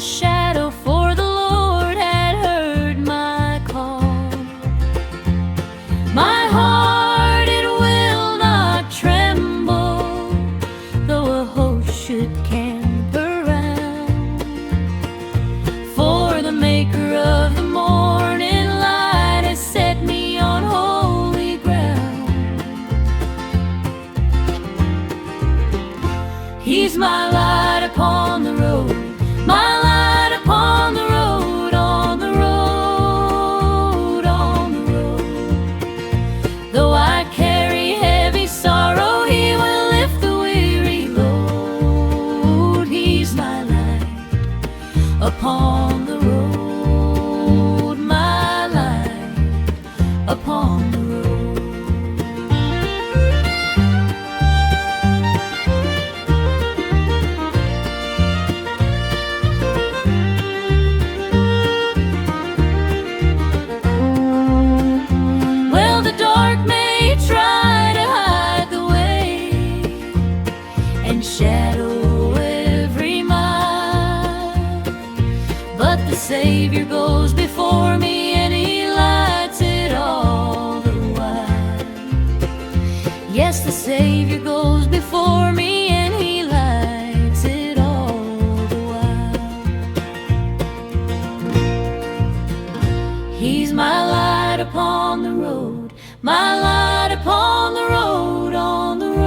shadow, for the Lord had heard my call. My heart, it will not tremble, though a host should camp around. For the Maker of the morning light has set me on holy ground. He's my light upon the road, my light upon the road, on the road, on the road. Though I carry heavy sorrow, He will lift the weary load. He's my light upon the road, my light upon the road. Shadow every mile, but the Savior goes before me and He lights it all the while. Yes, the Savior goes before me and He lights it all the while. He's my light upon the road, my light upon the road, on the road.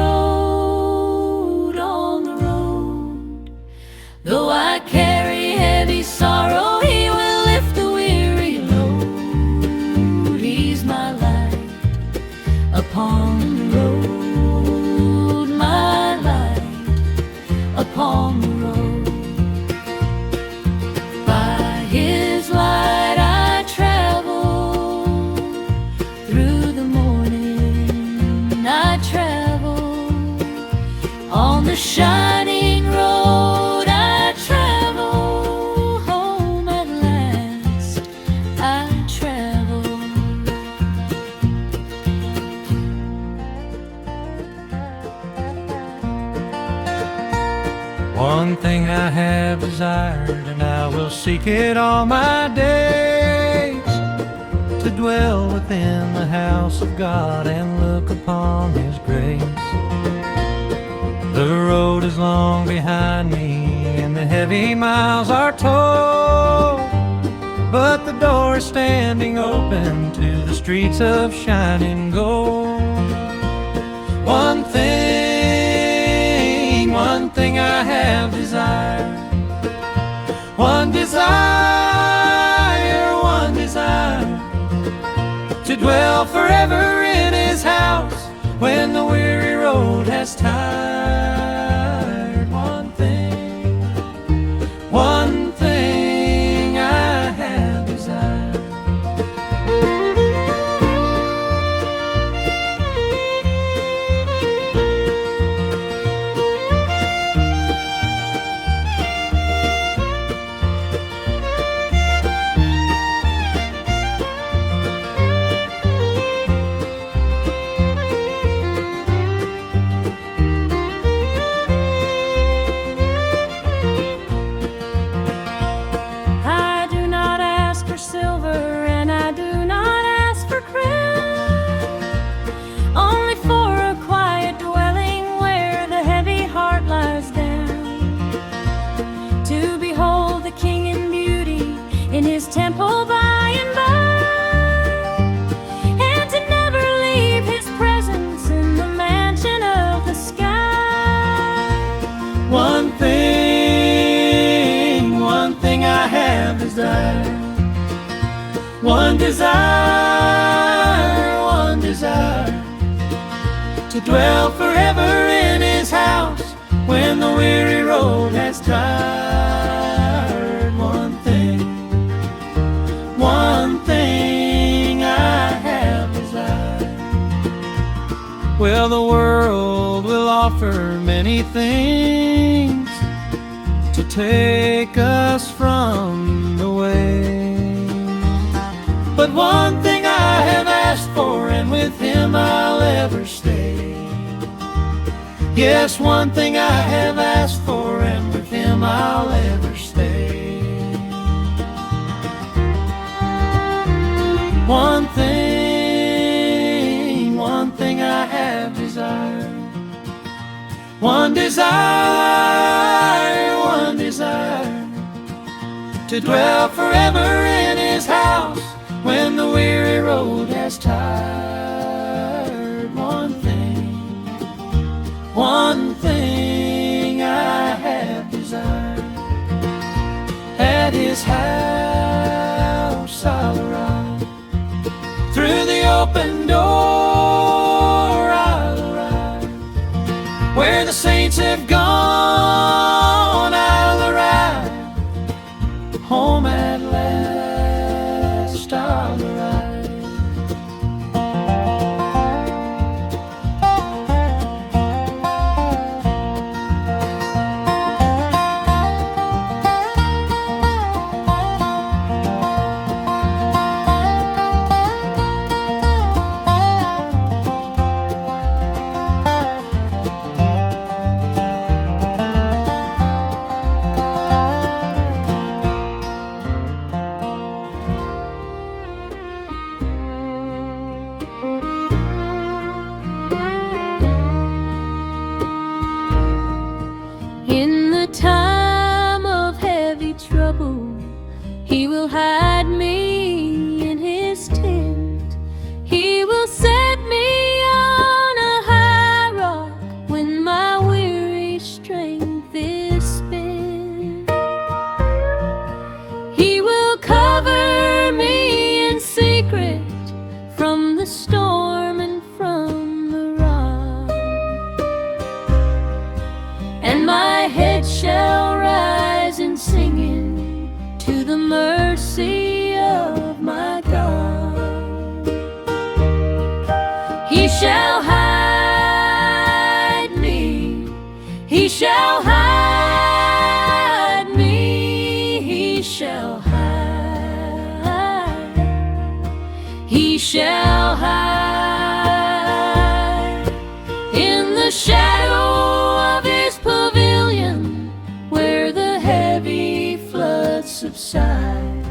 Though I carry heavy sorrow, He will lift the weary load. He's my light upon the road, my light upon the road. By His light I travel, through the morning I travel, on the shining road. One thing I have desired, and I will seek it all my days, to dwell within the house of God and look upon His grace. The road is long behind me, and the heavy miles are told, but the door is standing open to the streets of shining gold. One thing I have desired, one desire, to dwell forever in His house when the weary road has tired. One thing I have desired. Temple by and by, and to never leave His presence in the mansion of the sky. One thing I have desired, one desire, to dwell forever in His house when the weary road has tired. One thing I have desired. Well, the world will offer many things to take us from the way, but one thing I have asked for, and with Him I'll ever stay. Yes, one thing I have asked for, and with Him I'll ever stay. one thing I have desired. One desire, to dwell forever in his house when the weary road has tired. One thing I have desired. At his house I'll arrive, through the open door I'll arrive, where the saints have gone I'll arrive, home at last I'll arrive. In the time of heavy trouble, he will hide me in his tent. He will set me on a high rock when my weary strength is spent. He will cover me in secret from the storm and from the rock, and my head shall rise in singing to the mercy of my God. He shall hide me, he shall hide me, he shall hide, he shall hide in the shadow of his pavilion, where the heavy floods subside.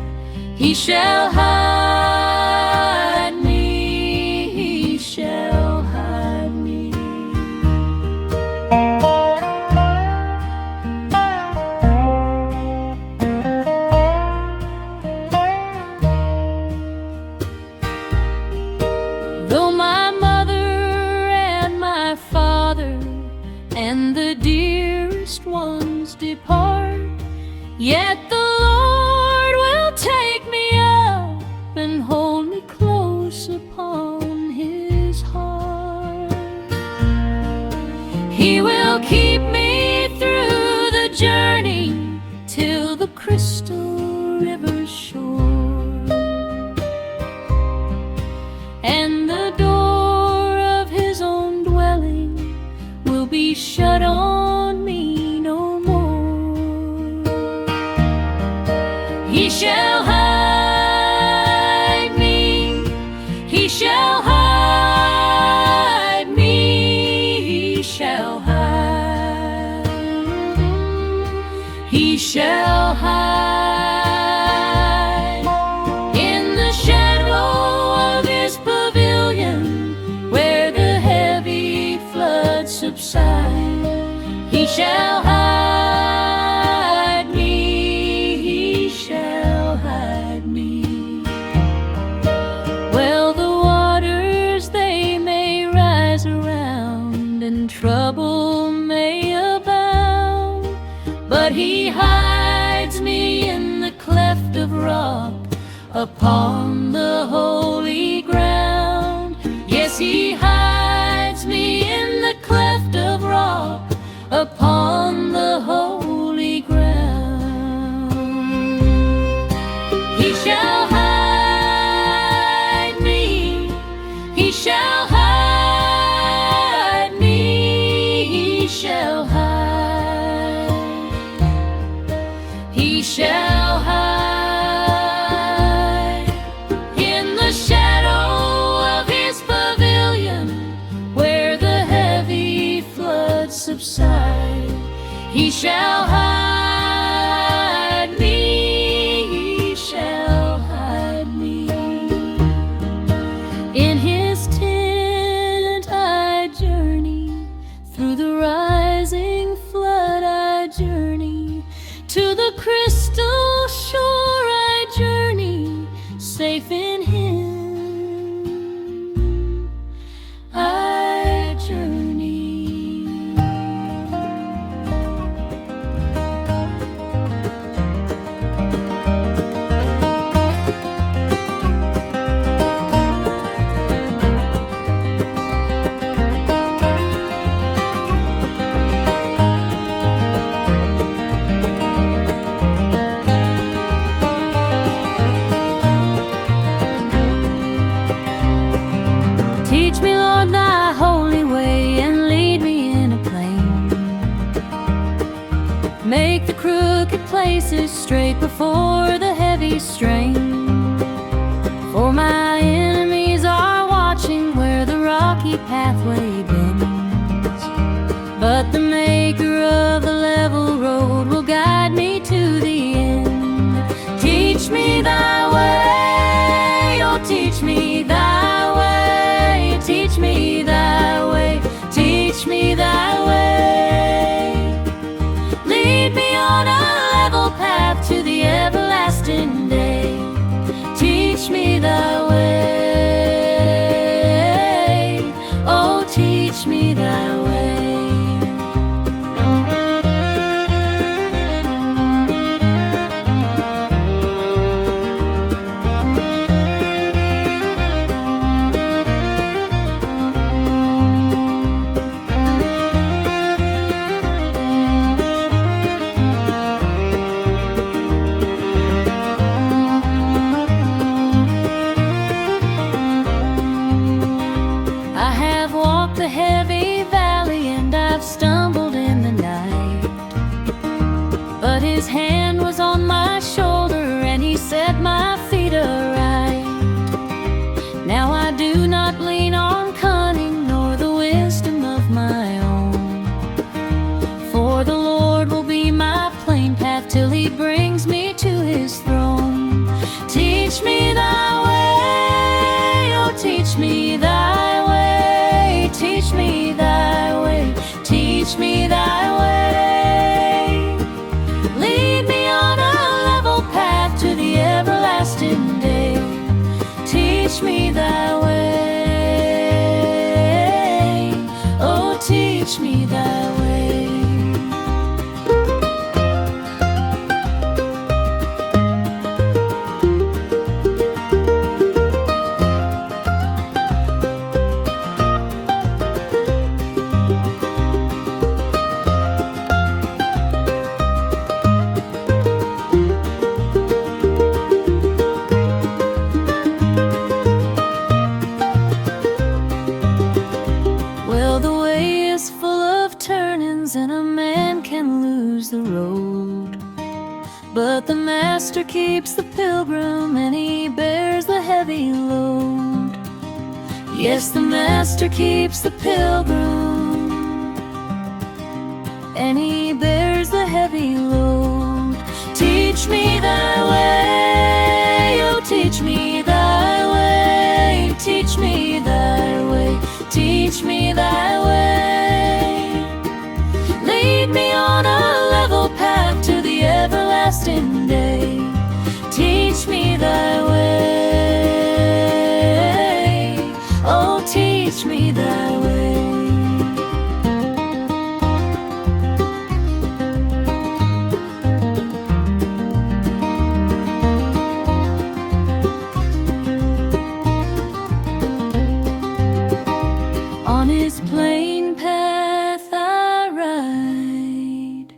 He shall hide me, he shall hide me. Though my mother and my father and the dearest ones depart, yet the Lord will take me up and hold me close upon his heart. He will keep me through the journey till the crystal river shore, and the door of his own dwelling will be shut on me no more. He shall hide me, he shall hide me, he shall hide, he shall hide in the shadow of his pavilion, where the heavy floods subside. He shall hide me, he shall hide me. Well, the waters, they may rise around, and trouble may abound, but he hides me in the cleft of rock upon the holy ground. Yes, he hides me in the cleft of rock upon the holy ground. He shall hide me, he shall hide me, he shall hide, he shall hide in the shadow of his pavilion, where the heavy floods subside. He shall hide me, he shall hide me. crooked places straight before the heavy strain. For my enemies are watching where the rocky pathway bends. But the maker of the level road will guide me to the end. Teach me thy way, oh teach me thy way. Teach me thy way, teach me thy way. Lead me on a level path to the everlasting day. Teach me thy way, oh teach me thy way. The heavy valley and I've stumbled in the night, but his hand was on my shoulder and he set my feet aright. Now I do not lean on cunning nor the wisdom of my own, for the Lord will be my plain path till he brings me to his throne. Teach me thy way, oh teach me thy way. Teach me thy way, teach me thy way. Lead me on a level path to the everlasting day. Teach me thy way, oh teach me thy way. And a man can lose the road, but the master keeps the pilgrim and he bears the heavy load. Yes, the master keeps the pilgrim and he bears the heavy load. Teach me thy way, oh teach me thy way. Teach me thy way, teach me thy way. Lead me on a level path to the everlasting day. Teach me thy way, oh teach me thy way. On his plain path I ride,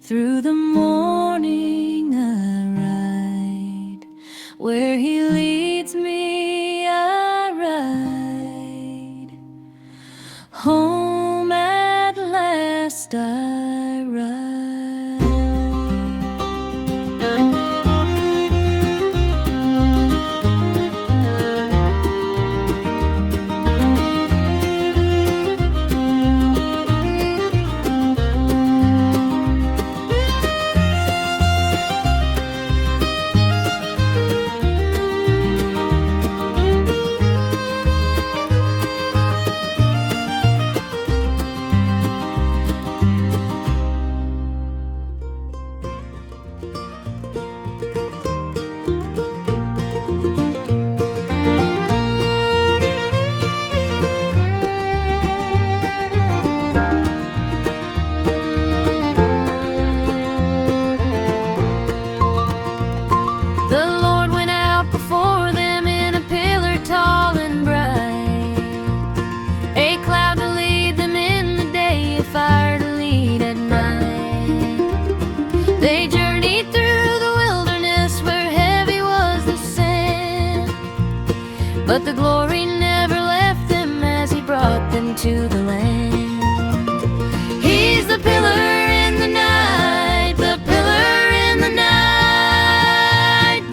through the morning I ride, where he leads me I ride, home at last I ride. But the glory never left them as he brought them to the land. He's the pillar in the night, the pillar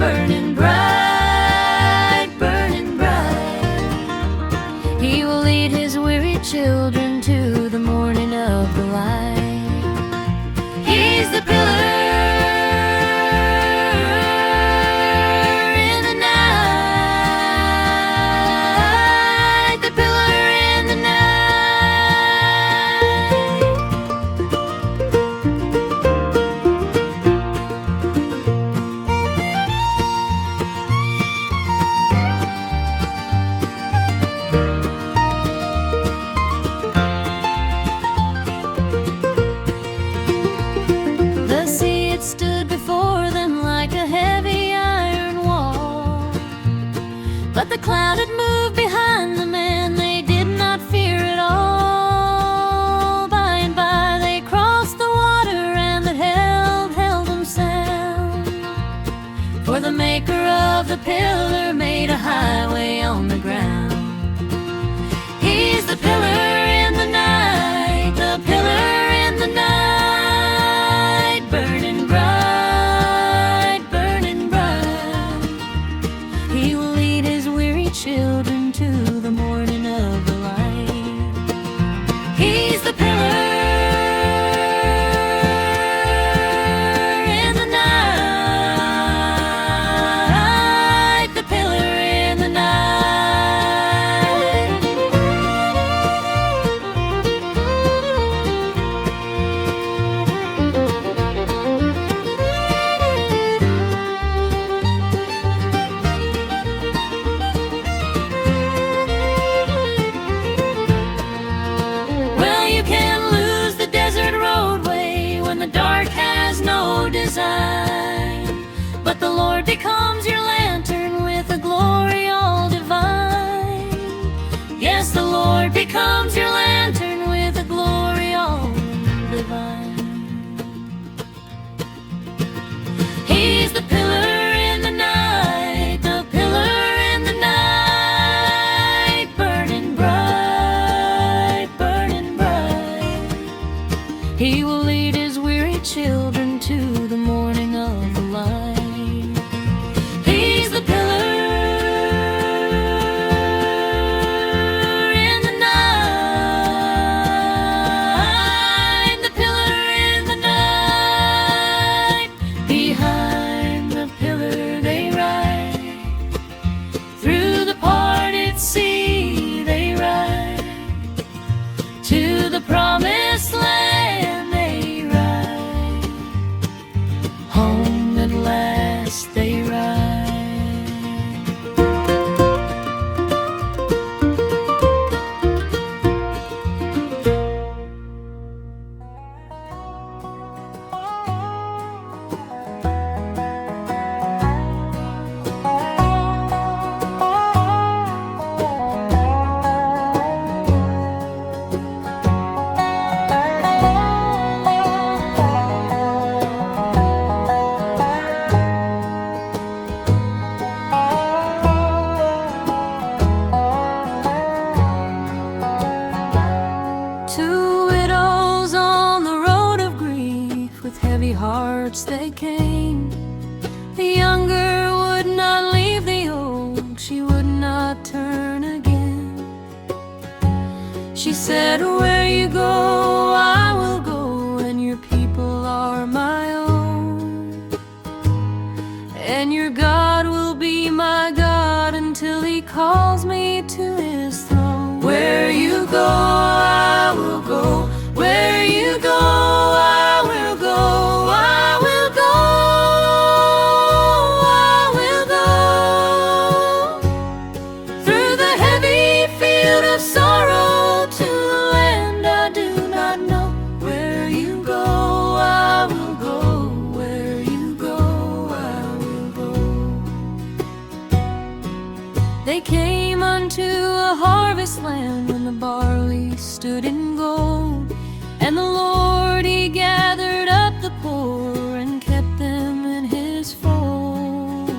burning bright, burning bright. He will lead his weary children to the morning of the light. He's the pillar in the night, the pillar in the night. The sea it stood before them like a heavy iron wall, but the cloud had moved behind them and they did not fear at all. By and by they crossed the water and it held them sound. For the maker of the pillar made a highway on the ground. He's the pillar in the night, the pillar in the night, burning bright, burning bright. He will lead his weary children to the morning of the light. He's the pillar in the night, the pillar in the night. Well, you can lose the desert roadway when the dark has no design, but the Lord becomes your lantern with a glory all divine. Yes, the Lord becomes your lantern with a glory all divine. He's the pillar in the night, the pillar in the night, burning bright, burning bright. He will lead his weary children to the morning of the light. He's the pillar in the night, the pillar in the night. Behind the pillar they ride, through the parted sea they ride, to the promised land they ride, home at last they ride. Two widows on the road of grief, with heavy hearts they came. The younger would not leave the old, she would not turn again. She said, where you go, I will go, and your people are my own. And your God will be my God until he calls me to his throne. Where you go, I will go. Where you go, I will go. I will go. I will go through the heavy field of sorrow to the land I do not know. Where you go, I will go. Where you go, I will go. They came unto a harvest land when the barley stood in gold, and the Lord he gathered up the poor and kept them in his fold.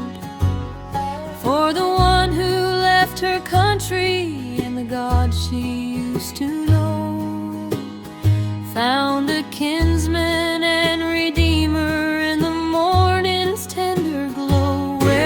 For the one who left her country and the God she used to know found a kinsman and redeemer in the morning's tender glow. Where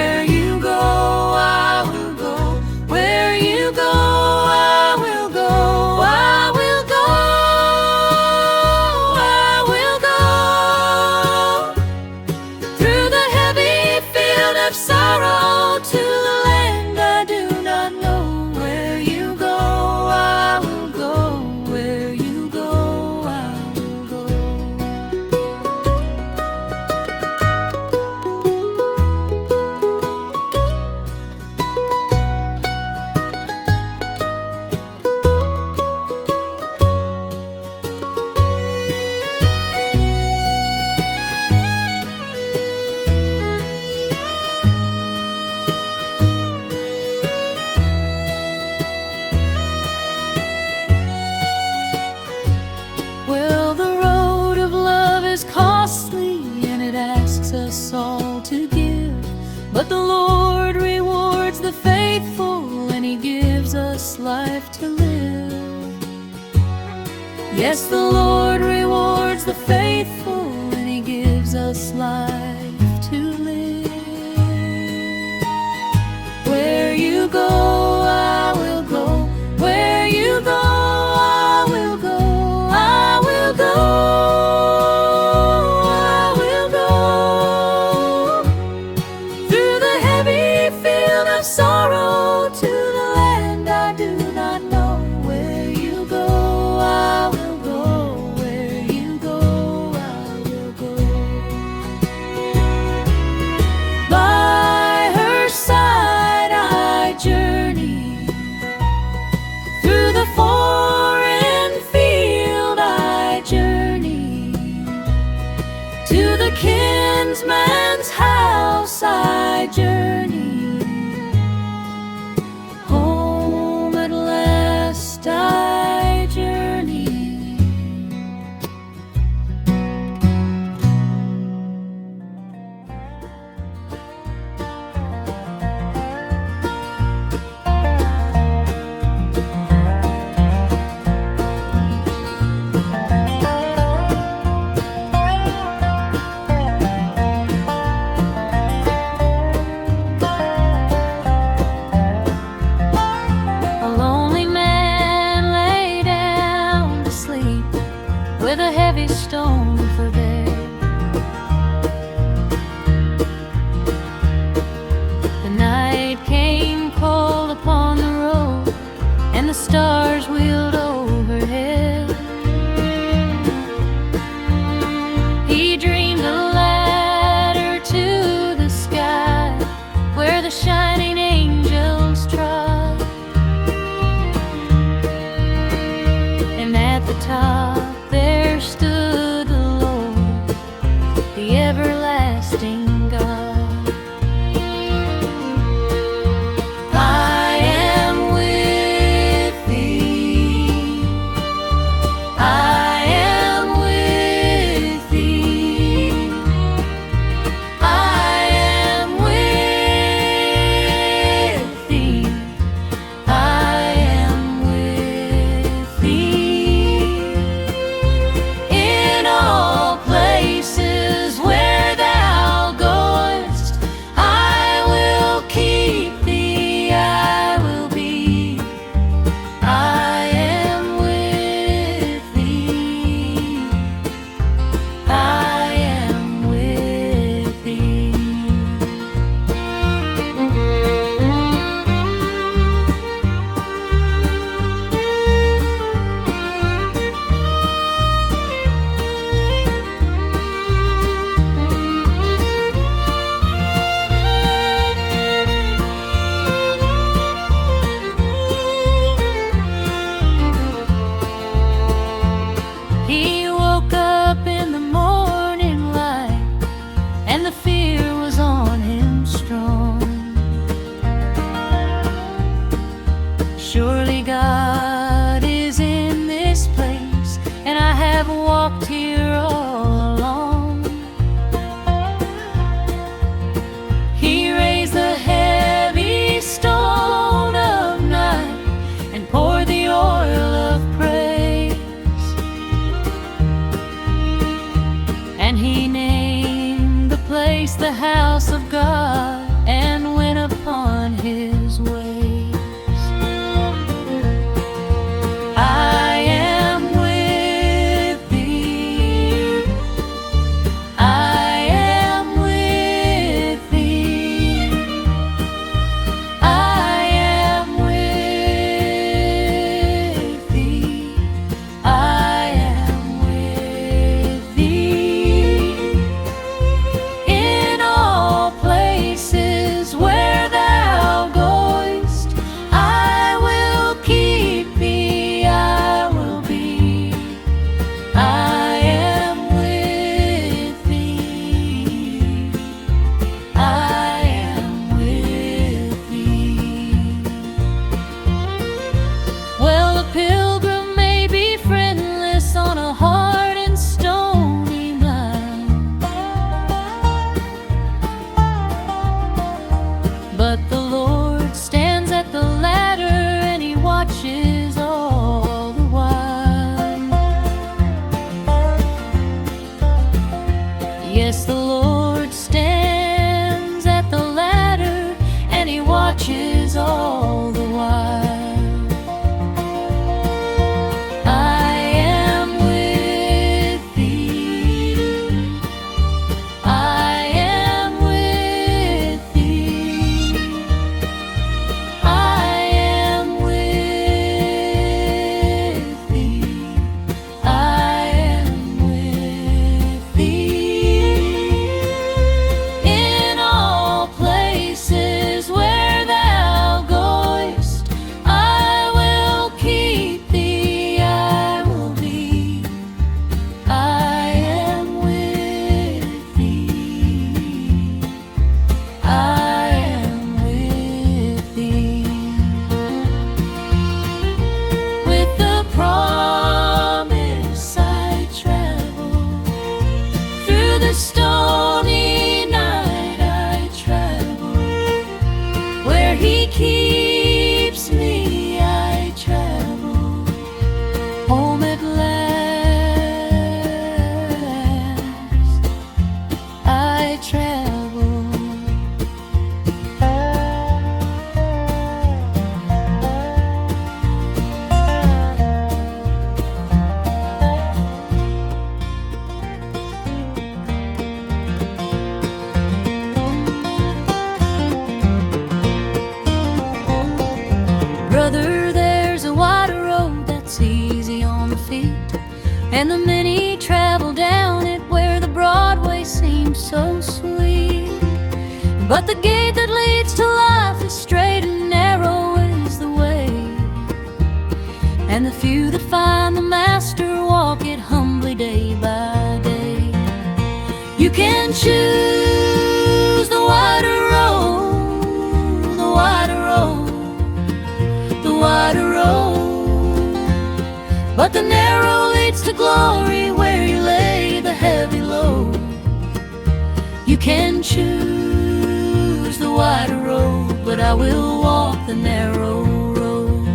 But the Lord rewards the faithful, and He gives us life to live. Yes, the Lord rewards the faithful, and He gives us life to live. Where you go, I will go. Where you go, I will go. I will go. I will go. Through the heavy field of sorrow to the land I do not know. Where you go, I will go. Where you go, I will go. By her side I journey. Through the foreign field I journey. To the kinsman's house I journey. Home at last I journey. A lonely man lay down to sleep with a heavy stone for bed. The night came cold upon the road, and the stars wheeled overhead. He dreamed a ladder to the sky, where the shining angels trod. And at the top there stood the Lord, the everlasting God. I am with thee. I am with thee. I am with thee. I am with thee. In all places where thou goest, I will keep thee, I will be. I am with thee. I am with thee. He woke up in the morning light, and the fear was on him strong. Surely God is in this place, and I have walked here all along. He raised the heavy stone of night and poured the oil of praise. And He named the place the house of God, and went upon His ways. I am with thee. I am with thee. He keeps me, I travel home at last. I travel. Brother, there's a wider road that's easy on the feet, and the many travel down it where the Broadway seems so sweet. But the gate that leads to life is straight and narrow is the way, and the few that find the master walk it humbly day by day. You can choose the wider road, the wider road, the wider road, but the narrow leads to glory where you lay the heavy load. You can choose the wider road, but I will walk the narrow road.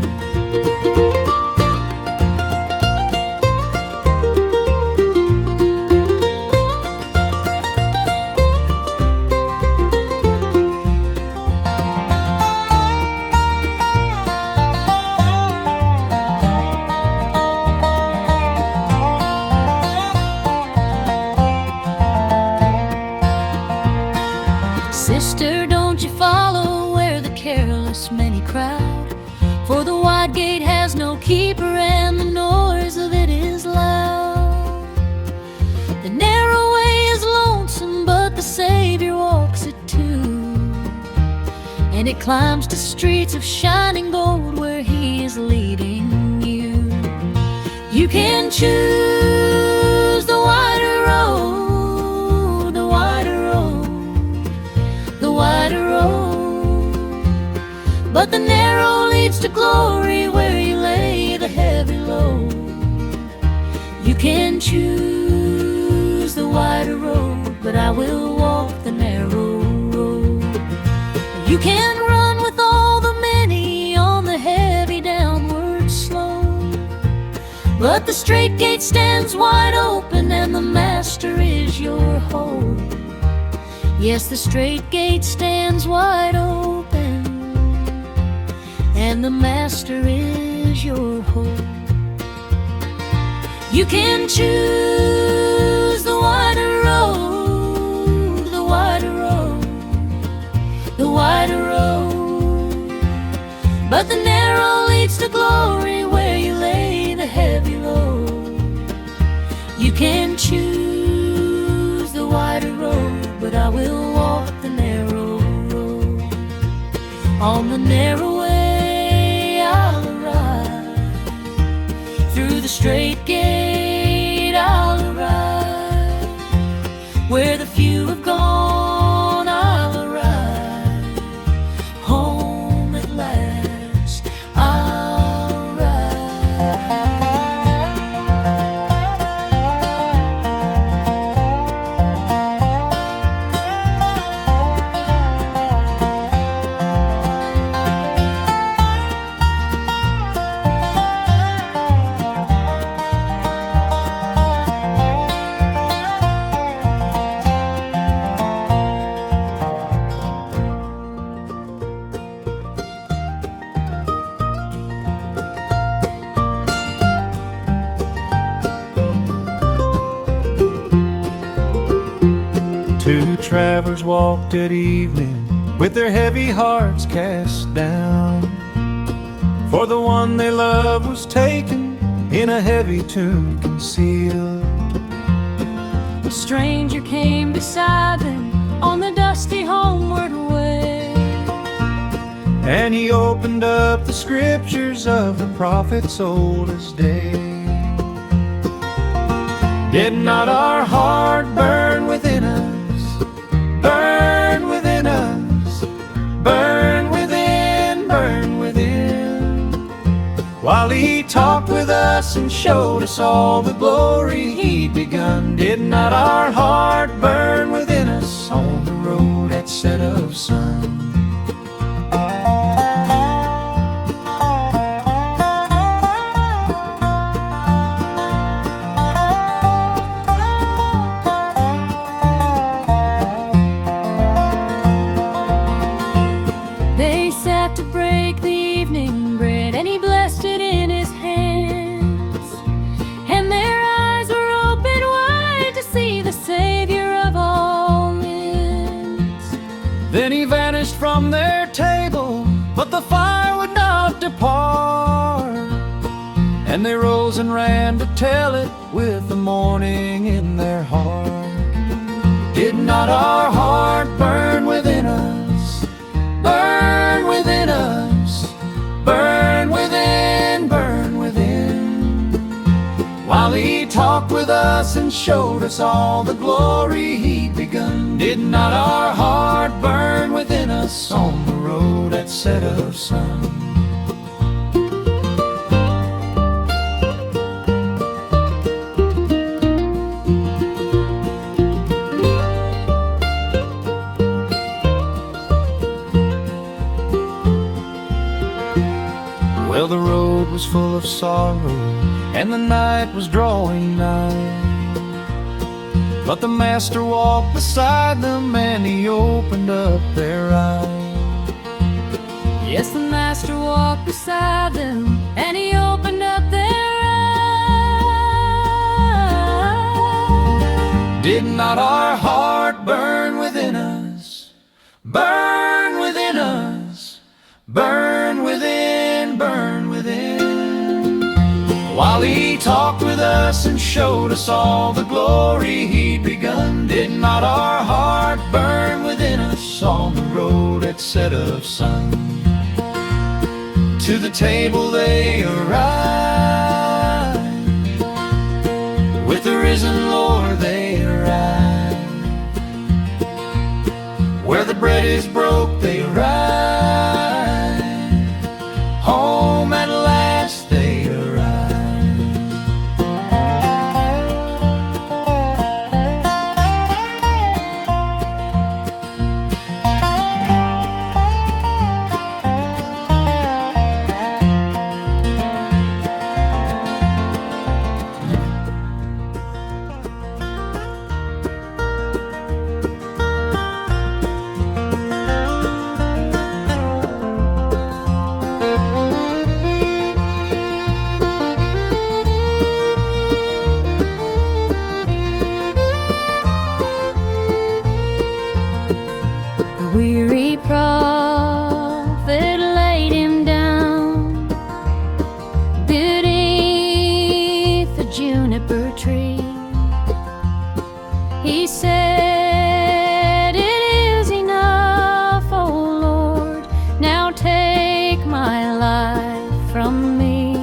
Sister, don't you follow where the careless many crowd, for the wide gate has no keeper and the noise of it is loud. The narrow way is lonesome, but the Savior walks it too, and it climbs to streets of shining gold where He is leading you. You can choose the wider road, the wider road, the wider road, but the narrow leads to glory where you lay the heavy load. You can choose the wider road, but I will walk the narrow road. You can run with all the many on the heavy downward slope, but the straight gate stands wide open and the master is your hope. Yes, the straight gate stands wide open, and the master is your hope. You can choose the wider road, the wider road, the wider road, but the narrow leads to glory where you lay the heavy load. You can choose the wider road, but I will walk the narrow road. On the narrow way I'll arrive, through the straight gate I'll arrive, where the few have gone I'll arrive, home at last I'll arrive. Two travelers walked at evening with their heavy hearts cast down, for the one they loved was taken in a heavy tomb concealed. A stranger came beside them on the dusty homeward way, and he opened up the scriptures of the prophets old as day. Did not our heart burn within us, burn within us, burn within, burn within, while He talked with us and showed us all the glory He'd begun? Did not our heart burn within us on the road at set of sun? money vanished from their table, but the fire would not depart. And they rose and ran to tell it with the morning in their heart. Did not our heart burn within us, burn within us, burn within, burn within, while he talked with us and showed us all the glory he'd begun? Did not our heart burn within us on the road at set of sun? Well, the road was full of sorrow, and the night was drawing nigh, but the Master walked beside them, and he opened up their eyes. Yes, the Master walked beside them, and he opened up their eyes. Did not our heart burn within us, burn within us, burn within, burn within, while he talked with us and showed us all the glory he'd begun? Did not our heart burn within us on the road at set of sun? To the table they arrived, with the risen Lord they arrived. Where the bread is broke they arrived, home at last they arrived. Weary prophet laid him down beneath the juniper tree. He said, "It is enough, O Lord, now take my life from me."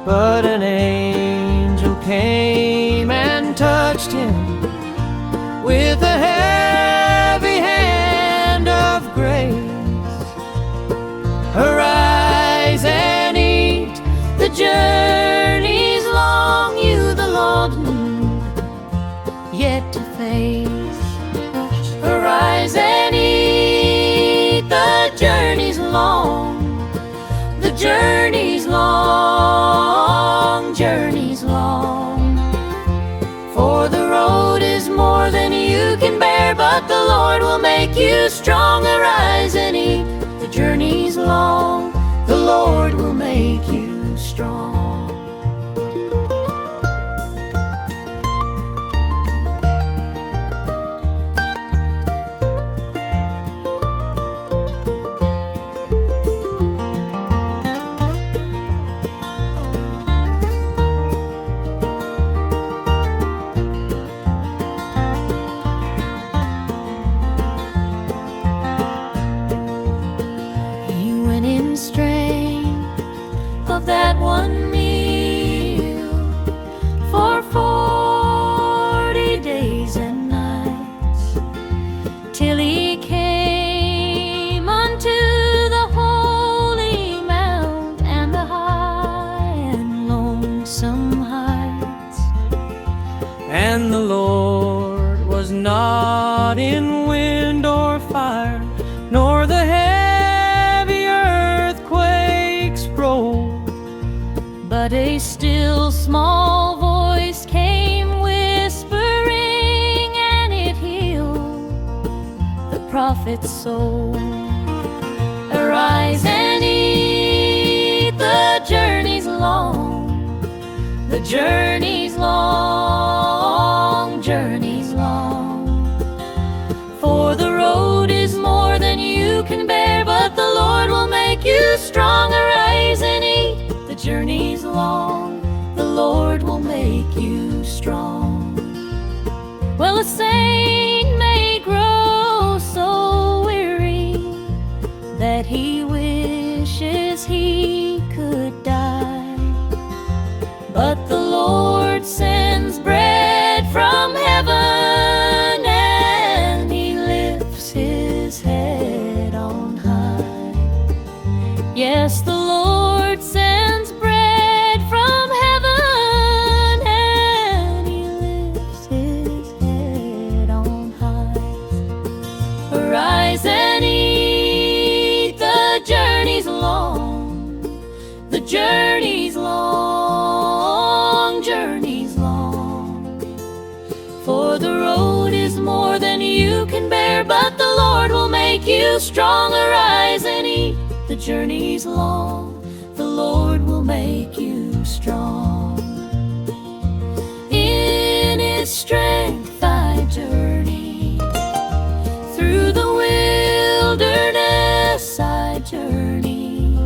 But an angel came and touched him with a heavy hand of grace. Arise and eat, the journey's long, you the Lord need yet to face. Arise and eat, the journey's long, the journey's long, journey's long. For the road is more than you can bear, but the Lord will make you strong. Arise and eat, the journey's long, the Lord will make you strong. Of that one meal for 40 days and nights, till he came unto the holy mount and the high and lonesome heights. And the Lord was not in wind or fire, nor the heavy earthquakes roll, but a still small voice came whispering, and it healed the prophet's soul. Arise and eat, the journey's long, the journey's long, journey's long. For the road is make you strong. Well, a saint may grow so weary that he wishes he could die, but the Lord sends bread from heaven and he lifts his head on high. Yes, the Lord sends bread from heaven and he lifts his head on high. Arise and eat, the journey's long, the journey's long, journey's long. For the road is more than you can bear, but the Lord will make you strong. Arise and eat, the journey's long, the Lord will make you strong. In his strength I journey, through the wilderness I journey,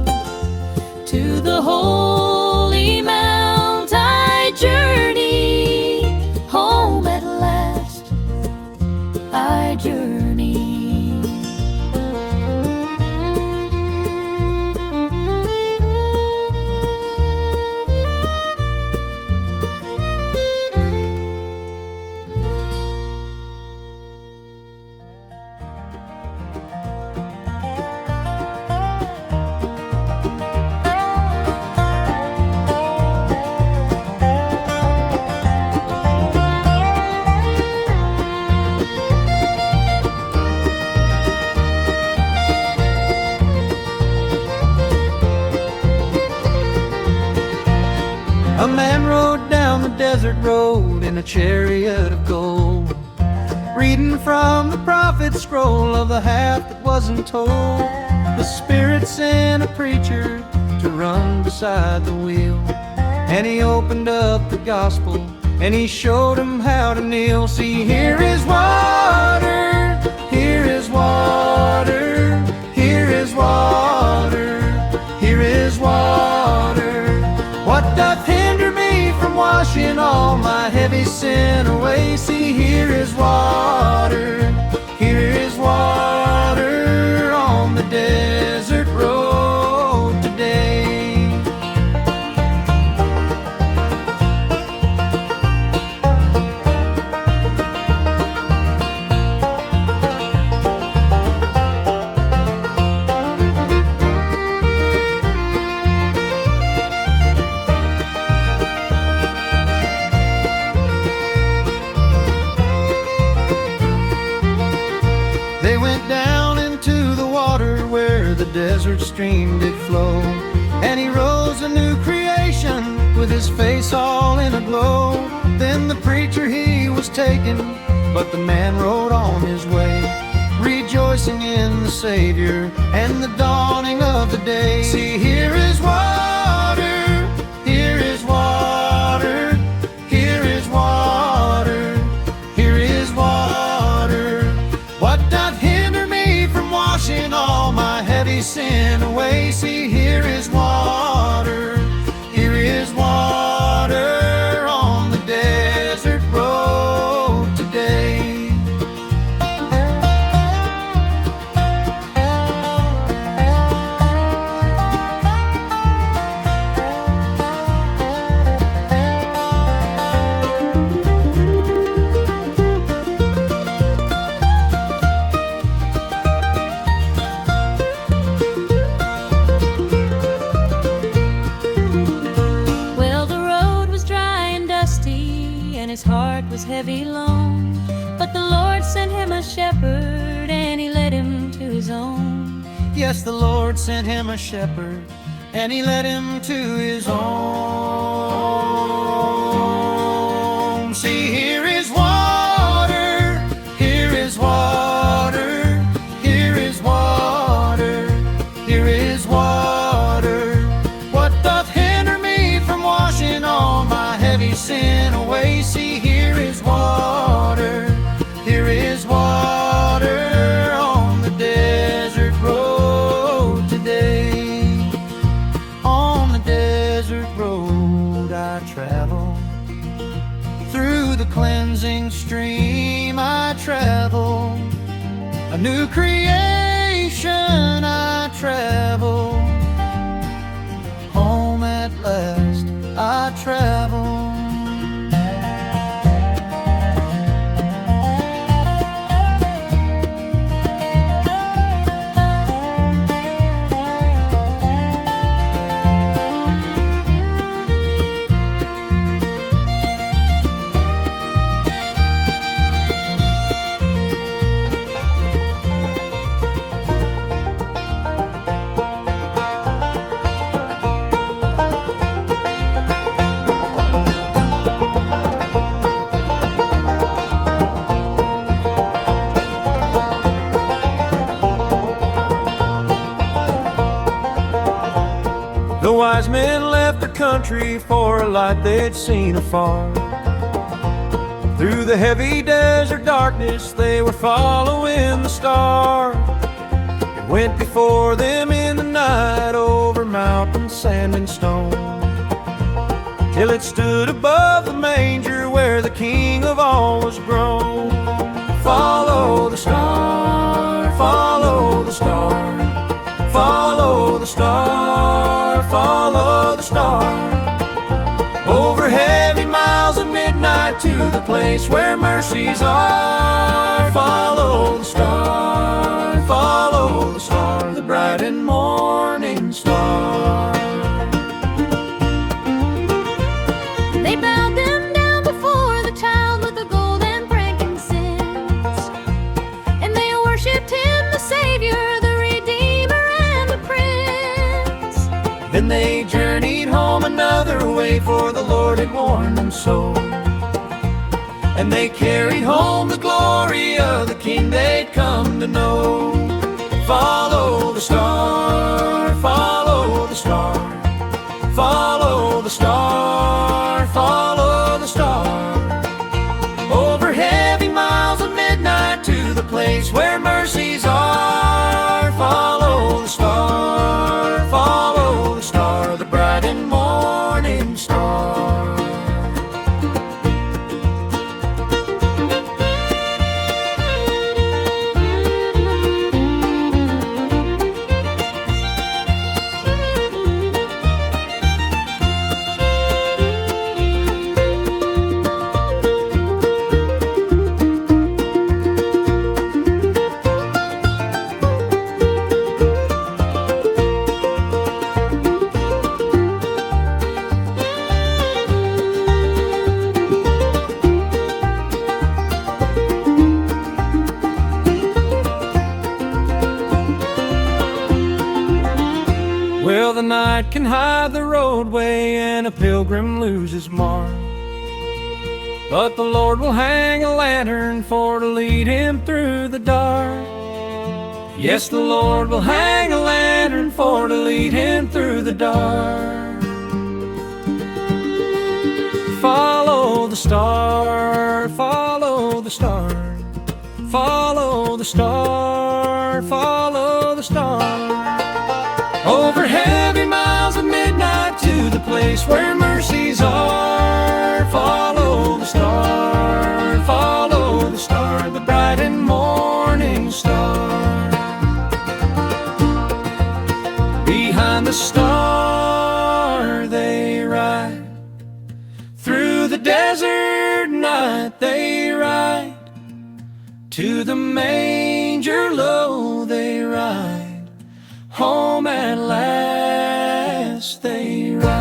to the holy mount I journey, home at last I journey. A man rode down the desert road in a chariot of gold, reading from the prophet's scroll of the half that wasn't told. The Spirit sent a preacher to run beside the wheel, and he opened up the gospel and he showed him how to kneel. See, here is water, here is water, here is water, here is water. What doth hinder me from washing all my heavy sin away? See, here is water, here is water on the desert road today. They went down into the water where the desert stream did flow, and he rose a new creation with his face all in a glow. Then the preacher he was taken, but the man rode on his way, rejoicing in the Savior and the dawning of the day. See, here is water, here is water, here is water, here is water. What doth hinder me from washing all my heavy sin away? See, here is water, here is water on the desert road today. His heart was heavy long, but the Lord sent him a shepherd and he led him to his own. Yes, the Lord sent him a shepherd and he led him to his own. See, here is water, here is water, here is water, here is water. What doth hinder me from washing all my heavy sin away? See, here is water, here is water on the desert road today. On the desert road I travel, a new creation I travel. Home at last I travel. The wise men left their country for a light they'd seen afar. Through the heavy desert darkness they were following the star. It went before them in the night over mountain, sand and stone, till it stood above the manger where the King of all was grown. Follow the star, follow the star, follow the star, follow the star, over heavy miles of midnight to the place where mercies are. Follow the star, the bright and morning star. They bowed them down before the child with the gold and frankincense, and they worshipped him, the Savior, the Redeemer, and the Prince. Then they journeyed home another way, for the Lord had warned them so. And they carried home the glory of the King they'd come to know. Follow the star, follow the star, follow the star, follow the star, over heavy miles of midnight to the place where mercies are. Follow the star, the bright and morning star. Well, the night can hide the roadway and a pilgrim lose his mark, but the Lord will hang a lantern for to lead him through the dark. Yes, the Lord will hang a lantern for to lead him through the dark. Follow the star, follow the star, follow the star, follow the star, over heavy miles of midnight to the place where mercies are. Follow the star, the bright and morning star. Behind the star they ride, through the desert night they ride, to the manger low they ride, home at last they ride.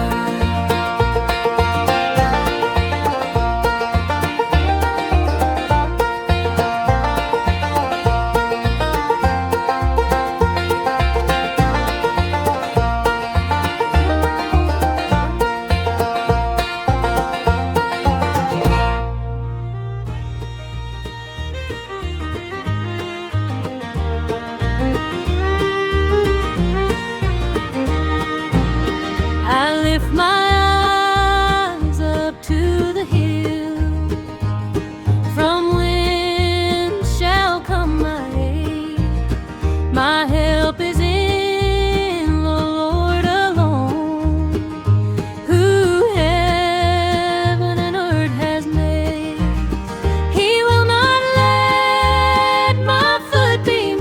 Be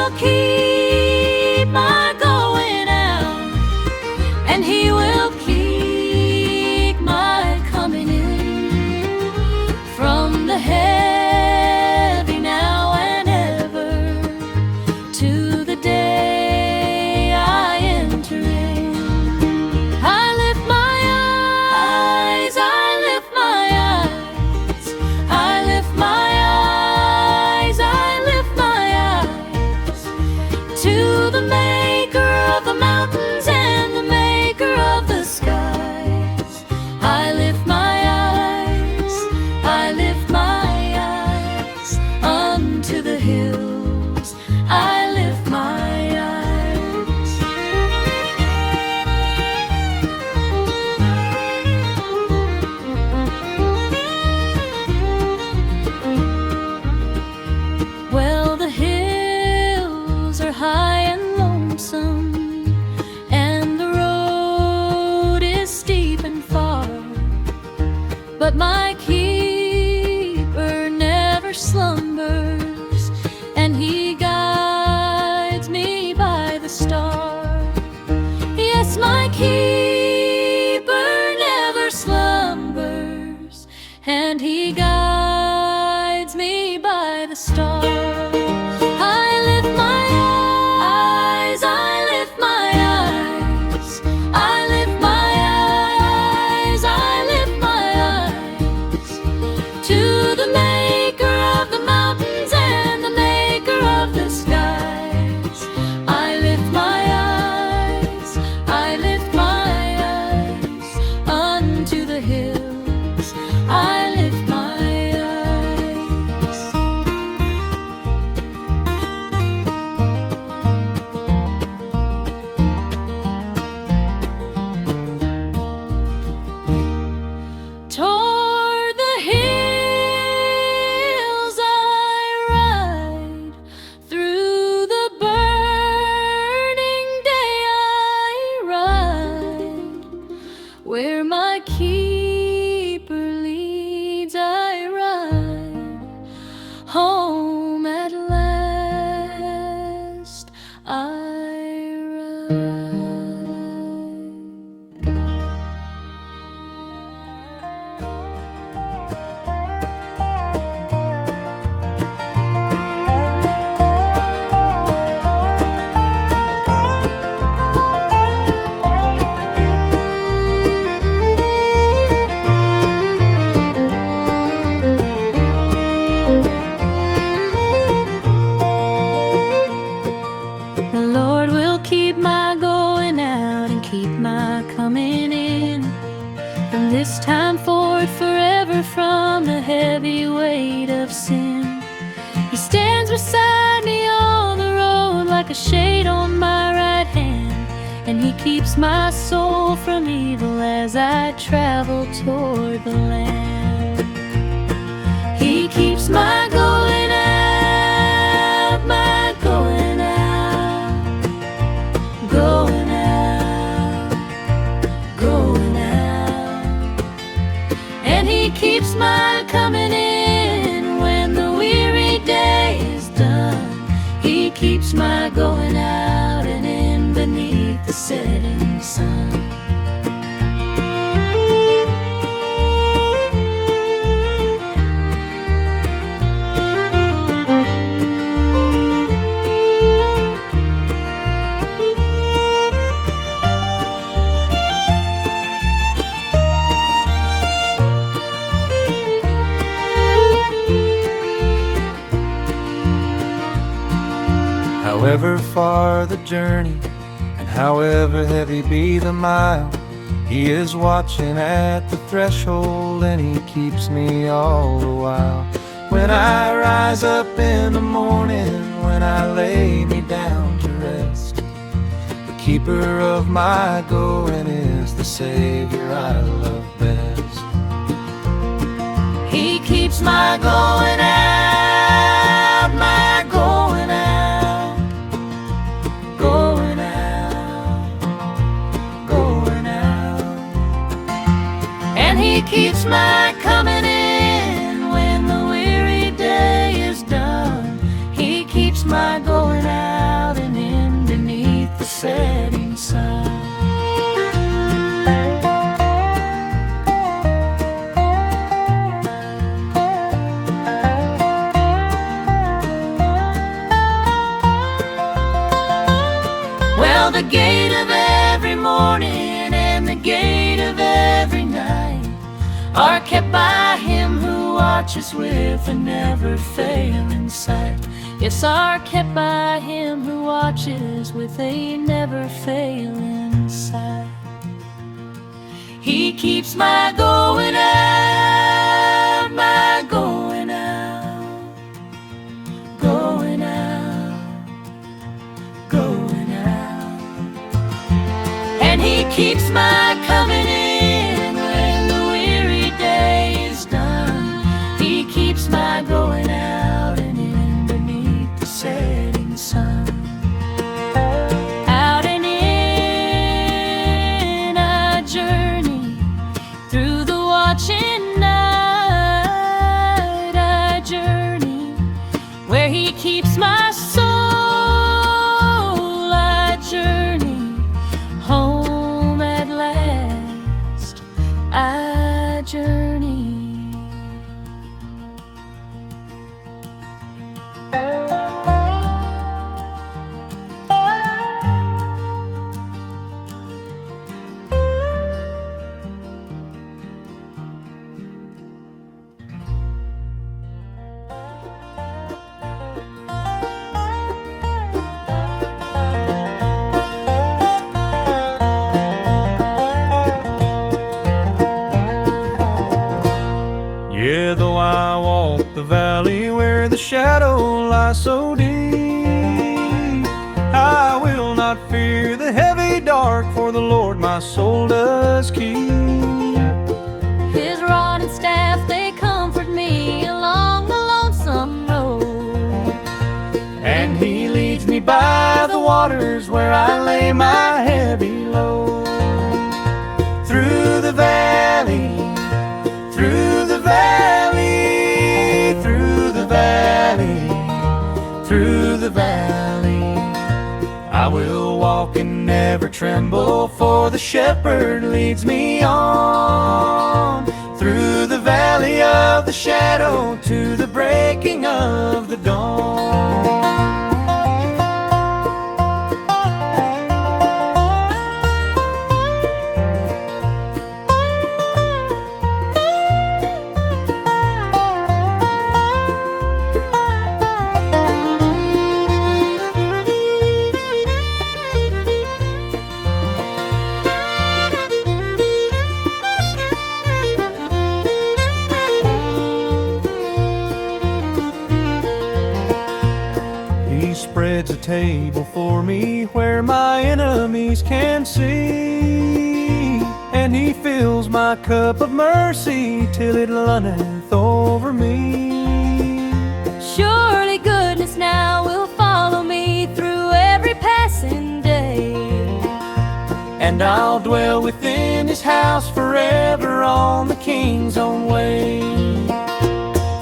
will keep my going out, and He will keep my coming in, from the heavy now and ever to the day I enter in. I lift my eyes, I lift my eyes, I lift my eyes, I lift my eyes to the Maker of the mountains and the Maker of the skies. I lift my eyes, I lift my eyes unto the hills. I lift my eyes. Well, the hills are high and lonesome, and the road is steep and far, but my keeper never slumbers, and He guides me by the star. Yes, my keeper never slumbers, and He guides me by the star. I lift my eyes, I lift my eyes, I lift my eyes, I lift my eyes to the Maker of the mountains and the Maker of the skies. I lift my eyes, I lift my eyes unto the hills. I lift my eyes. Toward the hills I ride, through the burning day I ride, where my keeper leads I ride, home at last I ride. The Lord will keep my going out and keep my coming in, from this time forward forever, from the heavy weight of sin. He stands beside me on the road like a shade on my right hand, and He keeps my soul from evil as I travel toward the land. He keeps my going out, my going out, going out, going out, and He keeps my coming in when the weary day is done. He keeps my going out and in beneath the setting sun. However far the journey, and however heavy be the mile, He is watching at the threshold, and He keeps me all the while. When I rise up in the morning, when I lay me down to rest, the keeper of my going is the Savior I love best. He keeps my going out, my going out, going out, going out, and He keeps my coming in when the weary day is done. He keeps my going out. Well, the gate of every morning and the gate of every night are kept by him who watches with a never failing sight. Yes, are kept by him who watches with a never failing sight. He keeps my going out, my going out, going out, going out. And he keeps my coming in when the weary day is done. He keeps my going out and in beneath the setting sun. Out and in I journey through the watching night. I journey where he keeps my soul. I journey home at last. I journey. Yeah, though I walk the valley where the shadow lies so deep, I will not fear the heavy dark, for the Lord my soul does keep. His rod and staff, they comfort me along the lonesome road. And he leads me by the waters where I lay my heavy load. Through the valley, through the valley, through the valley, through the valley, I will walk and never tremble, for the shepherd leads me on. Through the valley of the shadow to the breaking of the dawn. He spreads a table for me where my enemies can see, and he fills my cup of mercy till it runneth over me. Surely goodness now will follow me through every passing day, And I'll dwell within his house forever on the King's own way.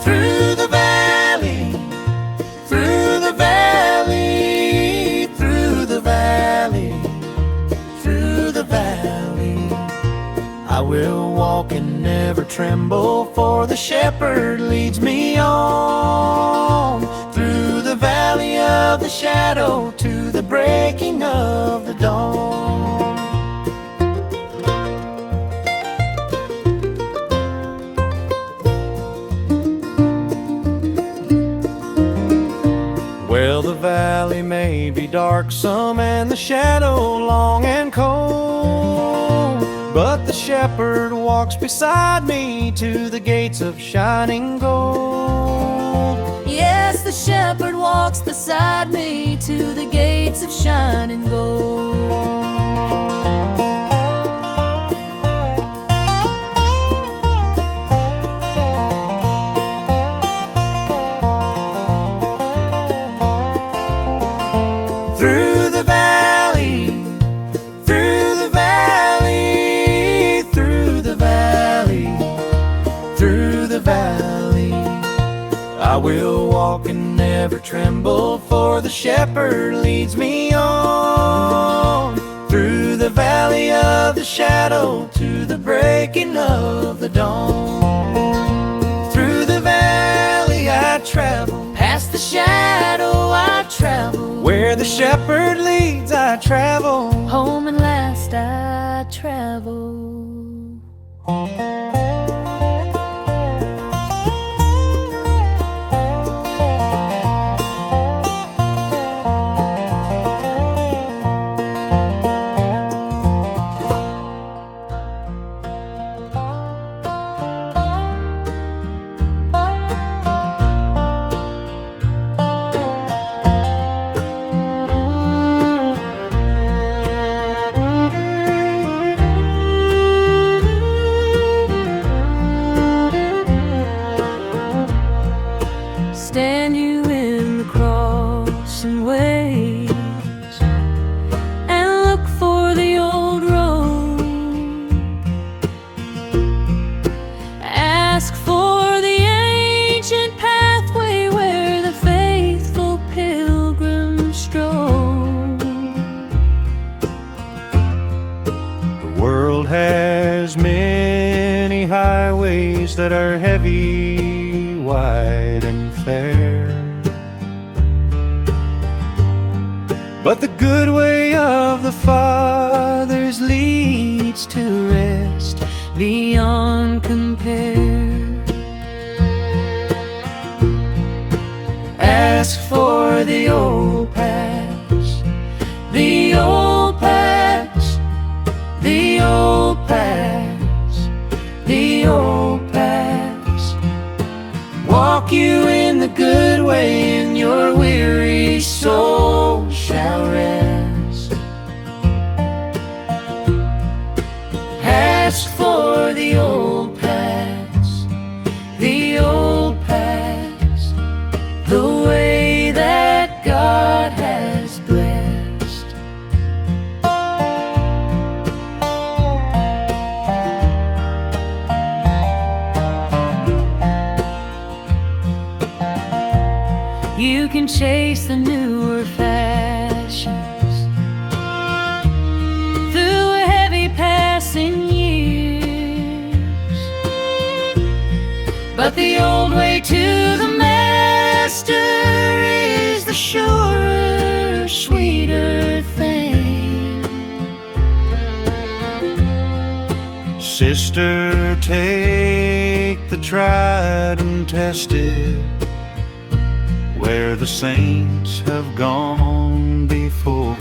Through the valley, through the valley, through the valley, through the valley, I will walk and never tremble, for the shepherd leads me on. Through the valley of the shadow to the breaking of the dawn. Well, the valley may be darksome and the shadow long and cold, but the shepherd walks beside me to the gates of shining gold. yes, the shepherd walks beside me to the gates of shining gold. Through the valley, through the valley, through the valley, through the valley, I will walk and never tremble, for the shepherd leads me on. Through the valley of the shadow to the breaking of the dawn. Through the valley I travel, past the shadow I travel, Where the shepherd leads I travel, home and last I travel. Stand you in the crossing ways and look for the old road. Ask for the ancient pathway where the faithful pilgrims stroll. the world has many highways that are heavy, wide, and fair, but the good way of the fathers leads to rest beyond compare. Ask for the old paths, the old paths, the old paths, the old paths. Walk you in the good way, and your weary soul shall rest. Ask for the old paths, the old paths, the way that God has blessed. You can chase the newer fashions through a heavy passing years, but the old way to the Master is the surer, sweeter thing. Sister, take the tried and tested where the saints have gone before,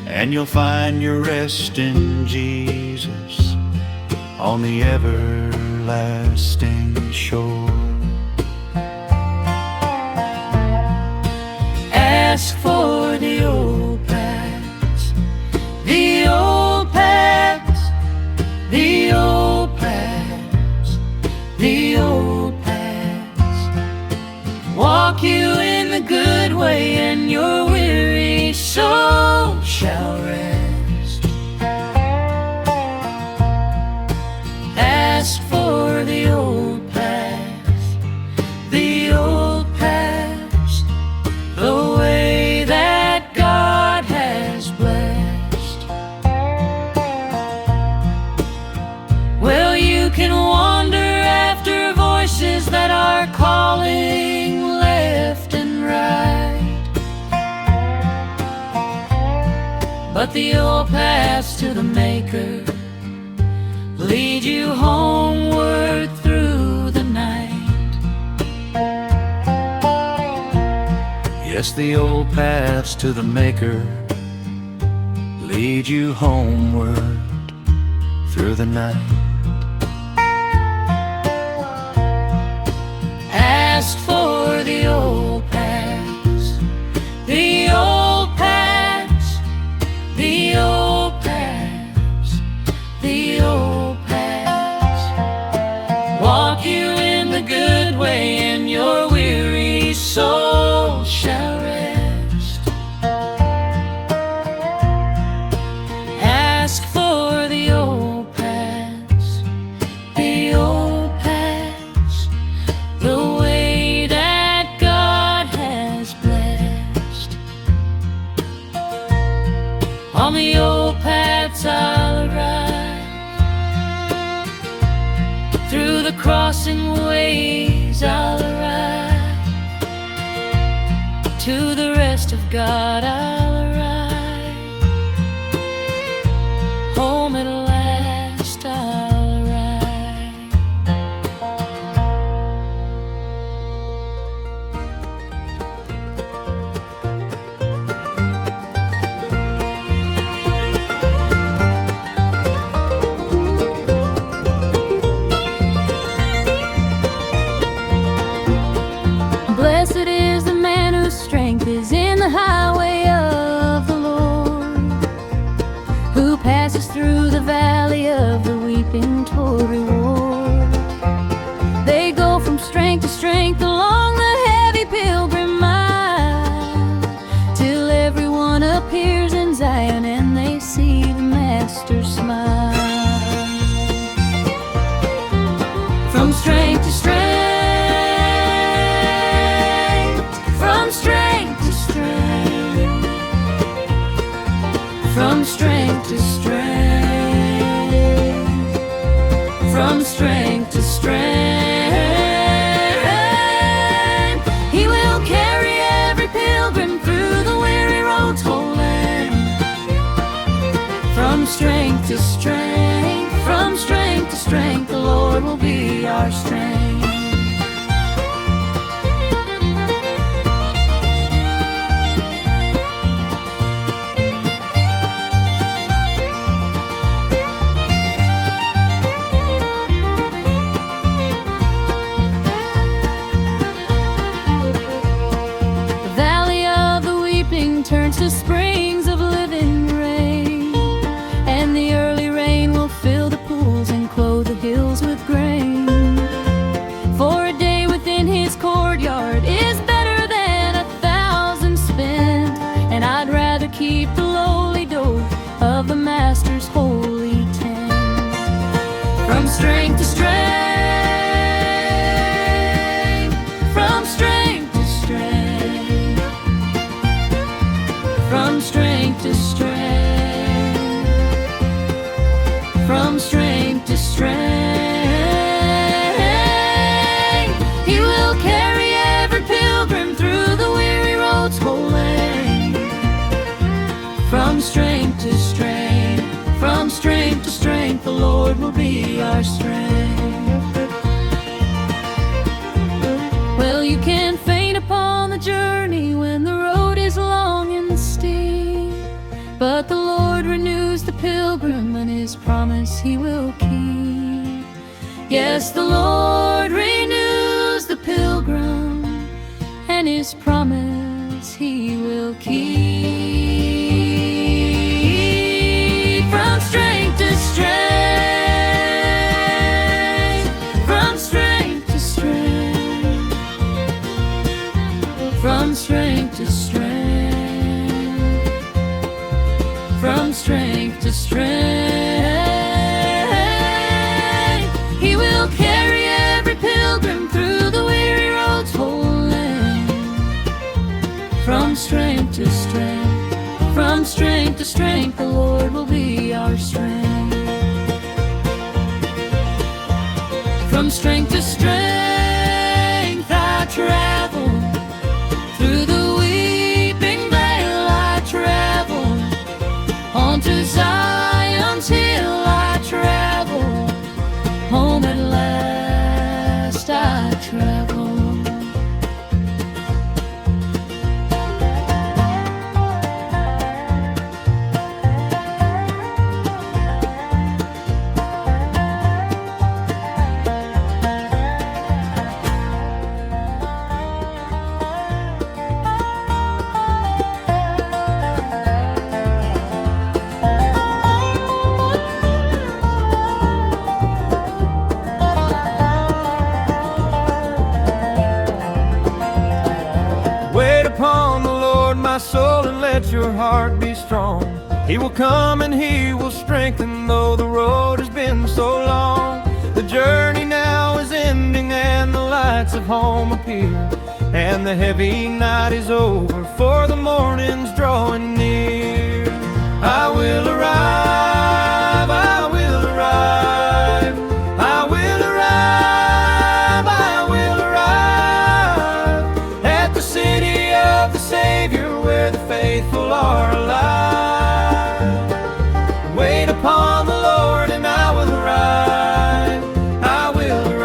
and you'll find your rest in Jesus on the everlasting shore. Ask for the old paths, the old paths, the old paths, the old paths. Walk you in the good way, and your weary soul shall rest. Ask for the old paths, the old paths, the way that God has blessed. Well, you can wander after voices that are calling left and right, but the old paths to the Maker lead you homeward through the night. Yes, the old paths to the Maker lead you homeward through the night. Ask for the old paths, the old paths, the old paths, the old paths. Walk you in the good way, and your weary soul shall rest. Ask for the old paths, the old paths, the way that God has blessed. On the old paths I'll ride, through the crossing ways I'll ride, To the rest of God I'll arrive. Home at last I'll arrive. Blessed is the man whose strength is in the highway of the Lord, who passes through the valley of the weeping toward reward. They go from strength to strength along the heavy pilgrim mile, till everyone appears in Zion and they see the Master smile. From strength to strength, from strength to strength, from strength to strength, from strength to strength, He will carry every pilgrim through the weary road's whole land. From strength to strength, from strength to strength, the Lord will be our strength. Turns to springs of living rain, and the early rain will fill the pools and clothe the hills with grain. For a day within His courtyard is better than 1,000 spent, and I'd rather keep the lowly door of the Master's holy tent. From strength to strength, from strength to strength, from strength to strength, from strength to strength, He will carry every pilgrim through the weary road's whole land. From strength to strength, from strength to strength, the Lord will be our strength. Well, you can faint upon the journey when the road is long and steep, but the Lord renews the pilgrim, and His promise He will keep. Yes, the Lord renews the pilgrim, and His promise He will keep. From strength to strength, from strength to strength, from strength to strength, from strength to strength, He will carry every pilgrim through the weary road's whole land. From strength to strength, from strength to strength, the Lord will be our strength. From strength to strength I travel, through the weeping vale I travel, on to Zion's hill I travel, home at last I travel. My soul, and let your heart be strong. He will come and He will strengthen, though the road has been so long. The journey now is ending and the lights of home appear, and the heavy night is over, for the morning's drawing near. I will arrive, I will arrive, I will arrive, I will arrive at the city of the Savior. faithful are alive. Wait upon the Lord and I will arrive. I will arrive.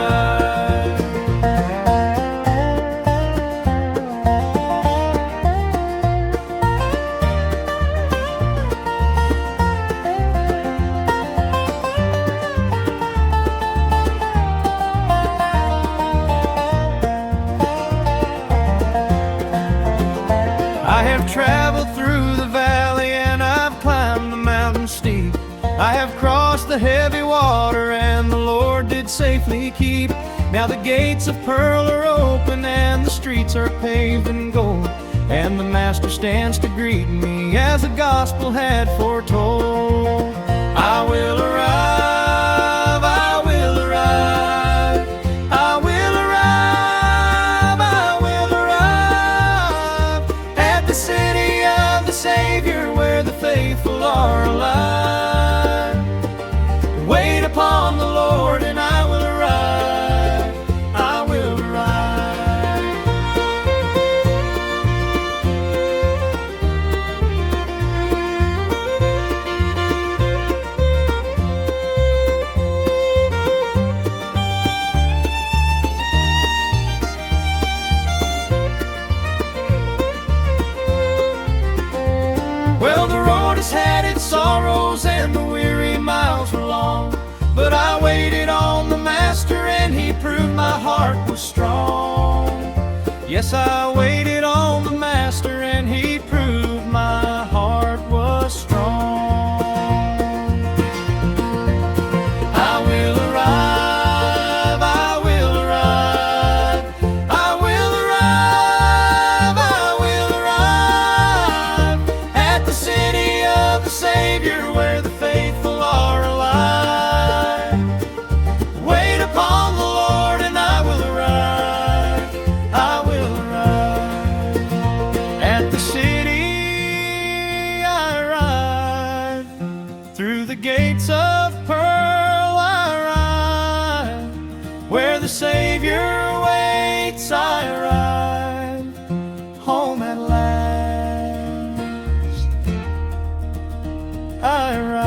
I have traveled through the valley and I've climbed the mountain steep. I have crossed the heavy water and the Lord did safely keep. Now the gates of pearl are open and the streets are paved in gold, and the Master stands to greet me as the gospel had foretold. I will arrive, I will arrive, I will arrive, I will arrive at the city of the Savior where the faithful are alive. Wait upon the Lord and I will arrive. I will arrive. Well, the road has had its sorrows and the weary miles were long, but I waited on the Master and he proved my heart was strong. Yes, I waited on the Master and he proved my heart was strong. I will arrive, I will arrive, I will arrive, I will arrive at the city of the Savior where the faithful are alive. Wait upon the Lord and I will arrive. I will arrive at the city. I arrive through the gates of pearl. I arrive where the Savior waits. I arrive home at last. I arrive.